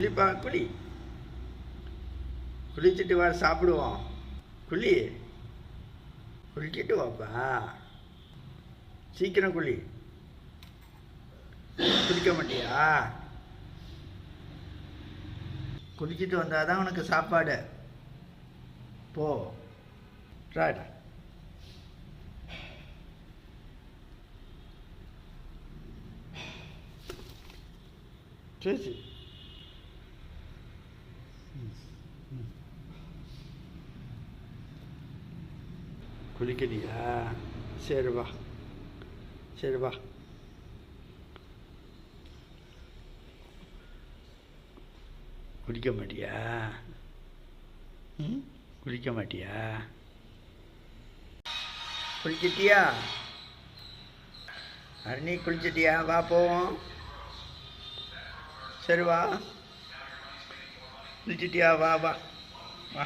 குளிப்பா குளி, குளிச்சுட்டு வா சாப்பிடுவோம். குளி, குளிச்சுட்டு வாப்பா, சீக்கிரம் குளி. குளிக்க மாட்டியா? குளிச்சுட்டு வந்தாதான் உனக்கு சாப்பாடு. போ ராடா. சரி குளிக்கலையா? சரி வா, சரி வா. குளிக்க மாட்டியா? குளிக்க மாட்டியா? குளிச்சிட்டியா? அருணி குளிச்சிட்டியா? வா போவோம். சரி வா, குளிச்சிட்டியா? வா வா வா.